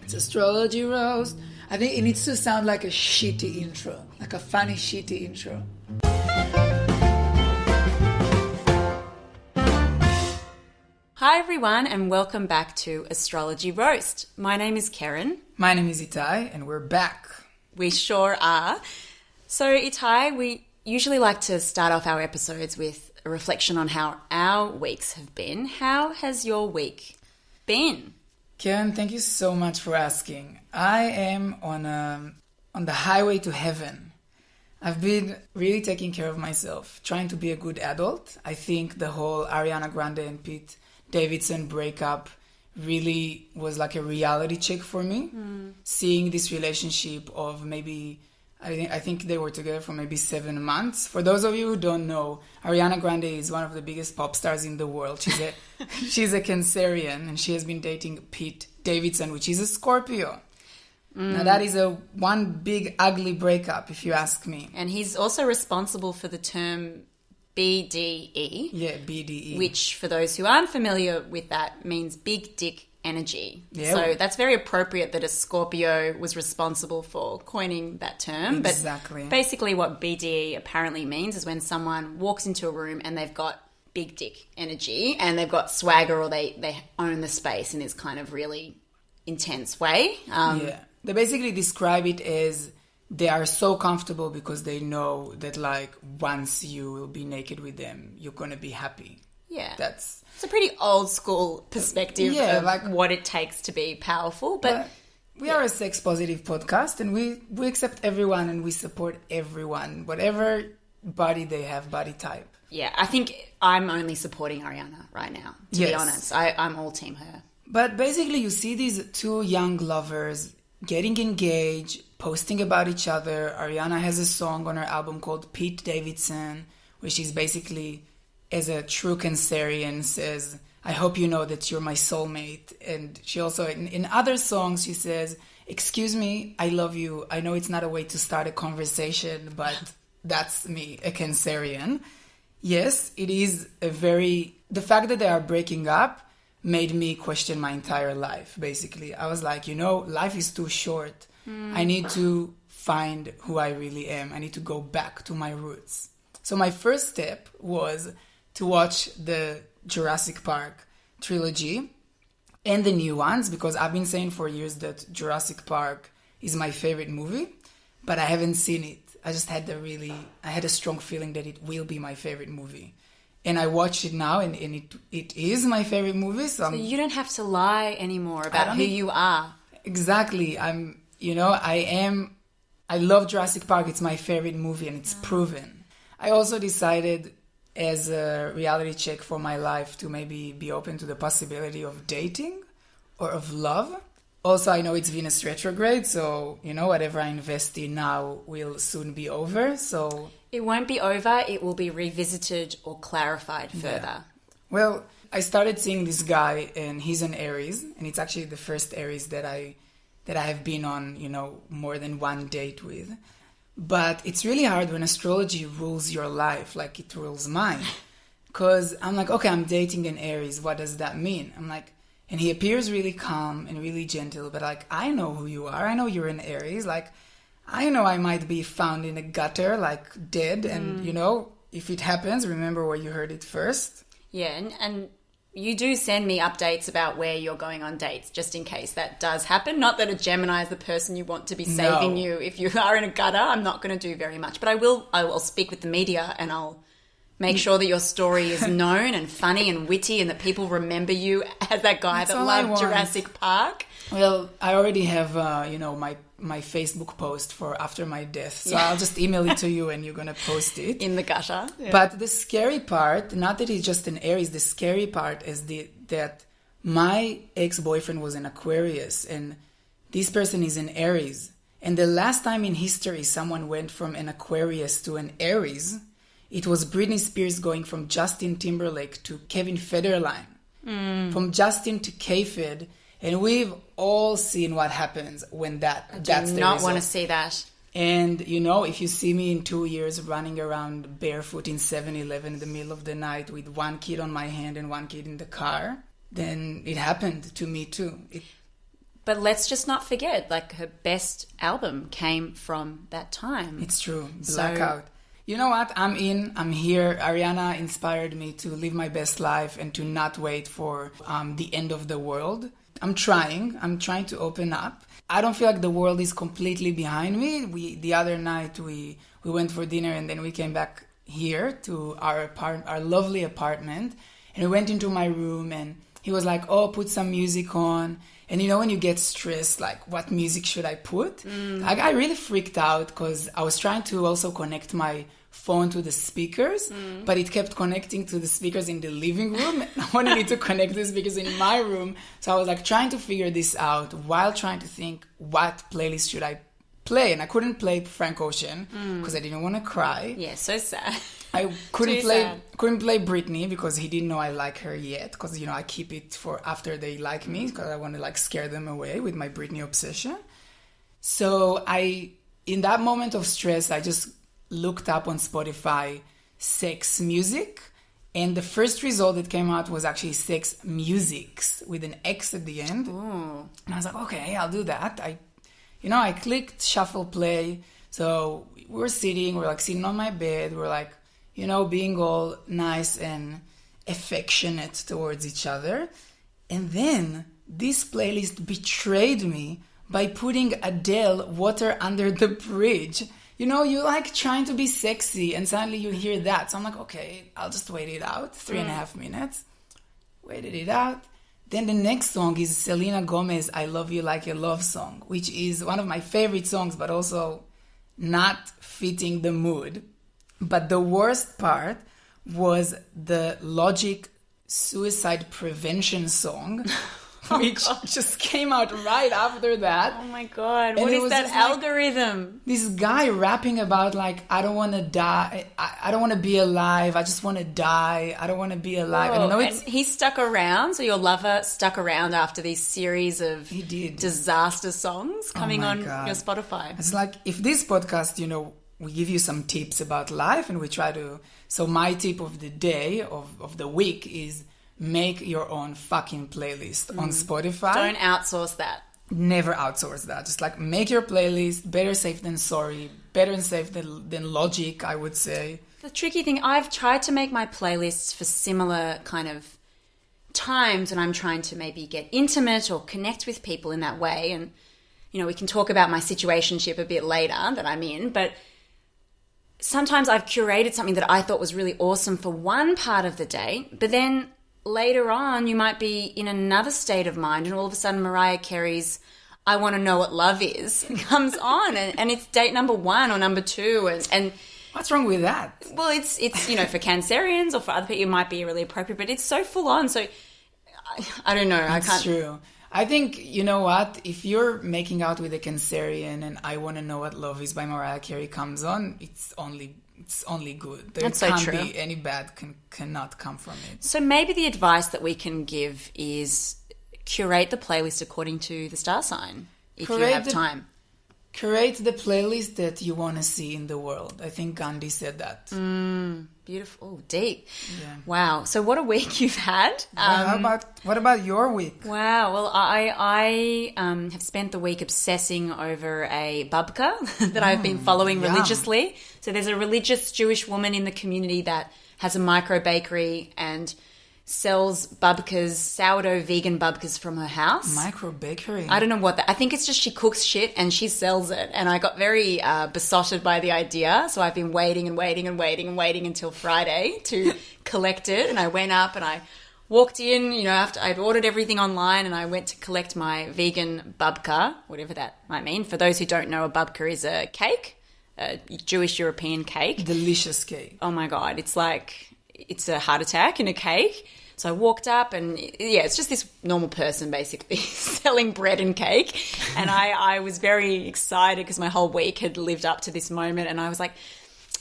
It's Astrology Roast. I think it needs to sound like a shitty intro, like a funny shitty intro. Hi everyone and welcome back to Astrology Roast. My name is Keren. My name is Etai and we're back. We sure are. So Etai, we usually like to start off our episodes with a reflection on how our weeks have been. How has your week been? Keren, thank you so much for asking. I am on the highway to heaven. I've been really taking care of myself, trying to be a good adult. I think the whole Ariana Grande and Pitt Davidson breakup really was like a reality check for me. Seeing this relationship of maybe, I think they were together for maybe 7 months. For those of you who don't know, Ariana Grande is one of the biggest pop stars in the world. She's a Cancerian and she has been dating Pete Davidson, which is a Scorpio. Now that is one big ugly breakup, if you ask me. And he's also responsible for the term BDE. Yeah, BDE. Which, for those who aren't familiar with that, means big dick energy. Yeah. So that's very appropriate that a Scorpio was responsible for coining that term. Exactly. But basically what BDE apparently means is when someone walks into a room and they've got big dick energy and they've got swagger or they own the space in this kind of really intense way. Yeah. They basically describe it as they are so comfortable because they know that like once you will be naked with them, you're going to be happy. Yeah. It's a pretty old school perspective of like what it takes to be powerful. But we are a sex positive podcast and we accept everyone and we support everyone, whatever body they have, body type. Yeah, I think I'm only supporting Ariana right now, to be honest. I'm all team her. But basically you see these two young lovers getting engaged, posting about each other. Ariana has a song on her album called Pete Davidson, where she's basically, as a true Cancerian, says, I hope you know that you're my soulmate. And she also, in other songs, she says, excuse me, I love you. I know it's not a way to start a conversation, but that's me, a Cancerian. Yes, it is the fact that they are breaking up made me question my entire life, basically. I was like, life is too short. I need to find who I really am. I need to go back to my roots. So my first step was to watch the Jurassic Park trilogy and the new ones, because I've been saying for years that Jurassic Park is my favorite movie, but I haven't seen it. I just had I had a strong feeling that it will be my favorite movie. And I watched it now, and it is my favorite movie. So you don't have to lie anymore about who you are. Exactly. I love Jurassic Park. It's my favorite movie, and it's proven. I also decided, as a reality check for my life, to maybe be open to the possibility of dating or of love. Also, I know it's Venus retrograde, so, whatever I invest in now will soon be over, so... It won't be over, it will be revisited or clarified further. Yeah. Well, I started seeing this guy, and he's an Aries, and it's actually the first Aries that I have been on, more than one date with. But it's really hard when astrology rules your life like it rules mine. Because I'm like, okay, I'm dating an Aries, what does that mean? I'm like... And he appears really calm and really gentle, but like, I know who you are. I know you're an Aries. Like, I know I might be found in a gutter, like dead. And, if it happens, remember where you heard it first. Yeah, and you do send me updates about where you're going on dates, just in case that does happen. Not that a Gemini is the person you want to be saving you. If you are in a gutter, I'm not going to do very much. But I will speak with the media and I'll make sure that your story is known and funny and witty and that people remember you as that guy that loved Jurassic Park. Well, I already have, my Facebook post for after my death. So I'll just email it to you and you're going to post it. In the gutter. Yeah. But the scary part, not that he's just an Aries, the scary part is that my ex-boyfriend was an Aquarius and this person is an Aries. And the last time in history someone went from an Aquarius to an Aries... It was Britney Spears going from Justin Timberlake to Kevin Federline, from Justin to K-Fed, and we've all seen what happens when that's the result. I do not want to see that. And, if you see me in 2 years running around barefoot in 7-Eleven in the middle of the night with one kid on my hand and one kid in the car, then it happened to me too. But let's just not forget, like, her best album came from that time. It's true. Blackout. You know what? I'm here. Ariana inspired me to live my best life and to not wait for the end of the world. I'm trying to open up. I don't feel like the world is completely behind me. The other night we went for dinner and then we came back here to our lovely apartment, and we went into my room and he was like, oh, put some music on. And you know, when you get stressed, like, what music should I put? Like, I really freaked out because I was trying to also connect my phone to the speakers, but it kept connecting to the speakers in the living room. I wanted it to connect the speakers in my room. So I was like trying to figure this out while trying to think what playlist should I play. And I couldn't play Frank Ocean because I didn't want to cry. Yeah, so sad. I couldn't play Britney because he didn't know I like her yet, because, you know, I keep it for after they like me because I want to like scare them away with my Britney obsession. So in that moment of stress, I just looked up on Spotify sex music, and the first result that came out was actually sex musics with an X at the end. Ooh. And I was like, okay, I'll do that. I clicked shuffle play. So we're sitting on my bed. We're like, you know, being all nice and affectionate towards each other. And then this playlist betrayed me by putting Adele, Water Under the Bridge. You know, you like trying to be sexy and suddenly you hear that. So I'm like, okay, I'll just wait it out. 3.5 minutes. Waited it out. Then the next song is Selena Gomez, I Love You Like a Love Song, which is one of my favorite songs, but also not fitting the mood. But the worst part was the Logic suicide prevention song, which just came out right after that. Oh my God, And what it is was that just like algorithm? this guy rapping about like, I don't want to die, I don't want to be alive, I just want to die, I don't want to be alive. And I know And he stuck around, so your lover stuck around after these series of He did. disaster songs coming my on God. your Spotify. It's like, if this podcast, you know, we give you some tips about life and we try to... So my tip of the day, of the week, is make your own fucking playlist on Spotify. Don't outsource that. Never outsource that. Just like make your playlist. Better safe than sorry. Better and safe than Logic, I would say. The tricky thing, I've tried to make my playlists for similar kind of times when I'm trying to maybe get intimate or connect with people in that way. And, you know, we can talk about my situationship a bit later that I'm in, but sometimes I've curated something that I thought was really awesome for one part of the day, but then later on you might be in another state of mind and all of a sudden Mariah Carey's I Want to Know What Love Is comes on and it's date number 1 or number 2 and What's wrong with that? well it's you know, for Cancerians or for other people it might be really appropriate, but it's so full on, so I don't know. That's true. I think, you know what, if you're making out with a Cancerian and I Want to Know What Love Is by Mariah Carey comes on, it's only good. There That's so can't true. be any bad cannot come from it. So maybe the advice that we can give is curate the playlist according to the star sign if you have time. Curate the playlist that you want to see in the world. I think Gandhi said that. Beautiful. Oh, deep. Yeah. Wow. So what a week you've had. What about your week? Wow. Well, I have spent the week obsessing over a babka that I've been following yum. religiously. So there's a religious Jewish woman in the community that has a micro bakery and sells babkas, sourdough vegan babkas from her house. Micro bakery. I don't know what that... I think it's just she cooks shit and she sells it. And I got very besotted by the idea. So I've been waiting until Friday to collect it. And I went up and I walked in, you know, after I'd ordered everything online, and I went to collect my vegan babka, whatever that might mean. For those who don't know, a babka is a cake, a Jewish European cake. Delicious cake. Oh my God. It's like... It's a heart attack in a cake. So I walked up and, yeah, it's just this normal person basically selling bread and cake. And I was very excited because my whole week had lived up to this moment. And I was like,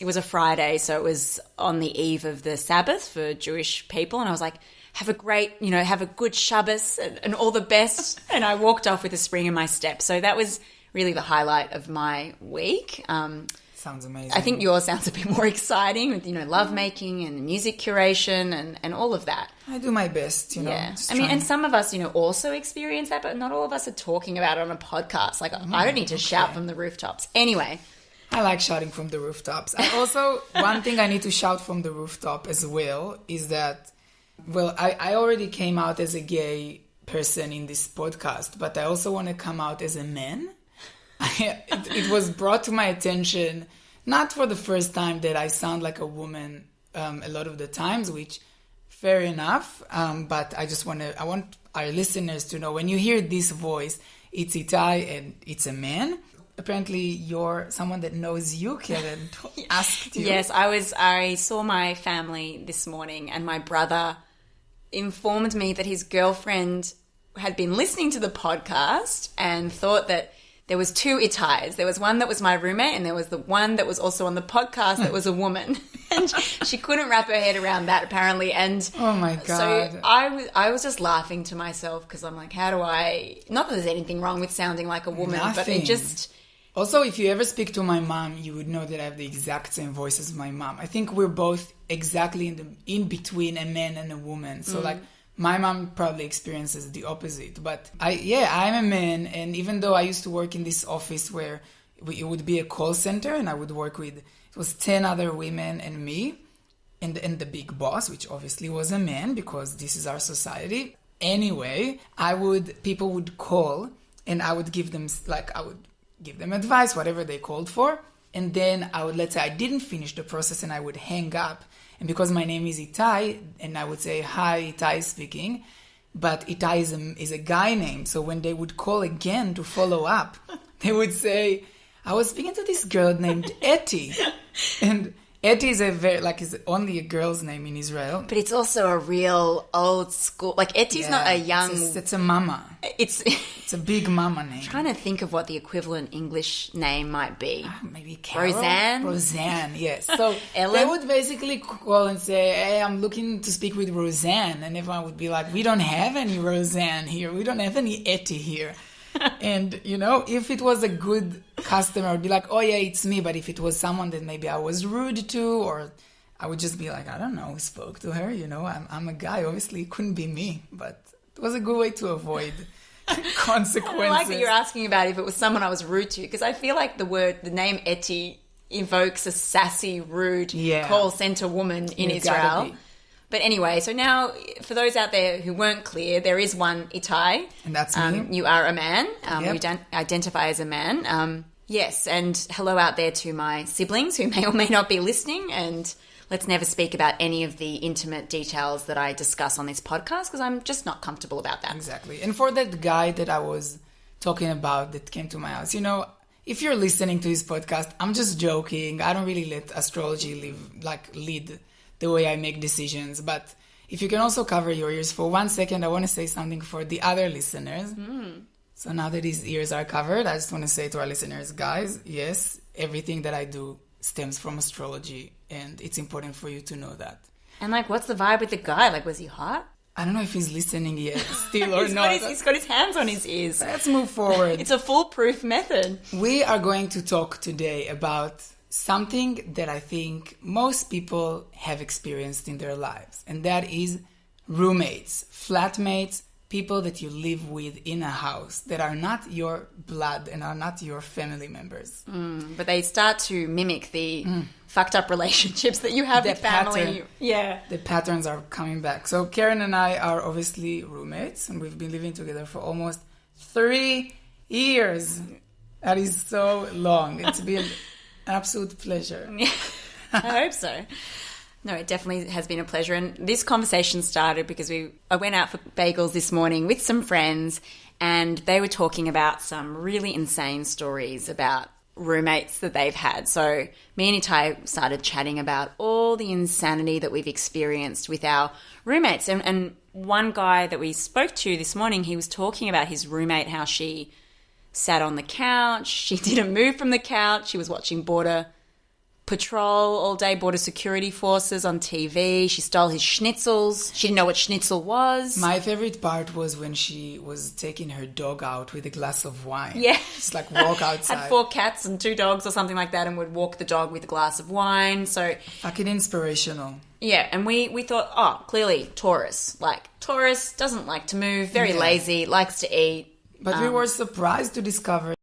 it was a Friday, so it was on the eve of the Sabbath for Jewish people. And I was like, have a good Shabbos and all the best. And I walked off with a spring in my step. So that was really the highlight of my week. Sounds amazing. I think yours sounds a bit more exciting with, lovemaking and music curation and all of that. I do my best, Yeah. just I mean, trying. and some of us, also experience that, but not all of us are talking about it on a podcast. Like, I don't need to shout from the rooftops. Anyway. I like shouting from the rooftops. And also, one thing I need to shout from the rooftop as well is that, I already came out as a gay person in this podcast, but I also want to come out as a man. It was brought to my attention, not for the first time, that I sound like a woman a lot of the times, which fair enough. But I want our listeners to know, when you hear this voice, it's Etai and it's a man. Apparently, you're someone that knows you, Keren, asked you. Yes, I saw my family this morning, and my brother informed me that his girlfriend had been listening to the podcast and thought that there was two Etais. There was one that was my roommate, and there was the one that was also on the podcast that was a woman. And she couldn't wrap her head around that, apparently. And oh my God. So I was just laughing to myself because I'm like, how do I... Not that there's anything wrong with sounding like a woman, but it just... Also, if you ever speak to my mom, you would know that I have the exact same voice as my mom. I think we're both exactly in between a man and a woman. So my mom probably experiences the opposite. But I'm a man. And even though I used to work in this office where it would be a call center, and I would work with, it was 10 other women and me and the big boss, which obviously was a man because this is our society. Anyway, people would call and I would give them advice, whatever they called for. And then let's say I didn't finish the process and I would hang up. And because my name is Etai, and I would say, hi, Etai speaking, but Etai is a guy name. So when they would call again to follow up, they would say, I was speaking to this girl named Eti. And Eti is only a girl's name in Israel. But it's also a real old school... Like, Eti's not a young... It's a mama. It's a big mama name. I'm trying to think of what the equivalent English name might be. Maybe Carol? Roseanne? Roseanne, yes. So Ellen? They would basically call and say, hey, I'm looking to speak with Roseanne. And everyone would be like, we don't have any Roseanne here. We don't have any Eti here. And, if it was a good customer, I'd be like, oh, yeah, it's me. But if it was someone that maybe I was rude to, or I would just be like, I don't know who spoke to her. I'm a guy. Obviously, it couldn't be me. But it was a good way to avoid consequences. I like that you're asking about if it was someone I was rude to, because I feel like the name Eti invokes a sassy, rude call center woman in Israel. But anyway, so now for those out there who weren't clear, there is one Etai. And that's me. You are a man. Yep. You identify as a man. Yes, and hello out there to my siblings who may or may not be listening. And let's never speak about any of the intimate details that I discuss on this podcast because I'm just not comfortable about that. Exactly. And for that guy that I was talking about that came to my house, if you're listening to this podcast, I'm just joking. I don't really let astrology lead the way I make decisions. But if you can also cover your ears for 1 second, I want to say something for the other listeners. So now that his ears are covered, I just want to say to our listeners, guys, yes, everything that I do stems from astrology, and it's important for you to know that. And what's the vibe with the guy? Was he hot? I don't know if he's listening yet, still or not. He's got his hands on his ears. Let's move forward. It's a foolproof method. We are going to talk today about something that I think most people have experienced in their lives, and that is roommates, flatmates, people that you live with in a house that are not your blood and are not your family members. But they start to mimic the fucked up relationships that you have with family. Yeah. The patterns are coming back. So Keren and I are obviously roommates, and we've been living together for almost 3 years. That is so long. It's been absolute pleasure. I hope so. No, it definitely has been a pleasure. And this conversation started because I went out for bagels this morning with some friends, and they were talking about some really insane stories about roommates that they've had. So me and Etai started chatting about all the insanity that we've experienced with our roommates. And one guy that we spoke to this morning, he was talking about his roommate, how she sat on the couch. She didn't move from the couch. She was watching Border patrol all day, border security forces on TV. She stole his schnitzels. She didn't know what schnitzel was. My favorite part was when she was taking her dog out with a glass of wine. Yeah. Just like walk outside. Had 4 cats and 2 dogs or something like that, and would walk the dog with a glass of wine. So Fucking inspirational. yeah, and we thought, oh, clearly Taurus. Like, Taurus doesn't like to move, very lazy, likes to eat. But we were surprised to discover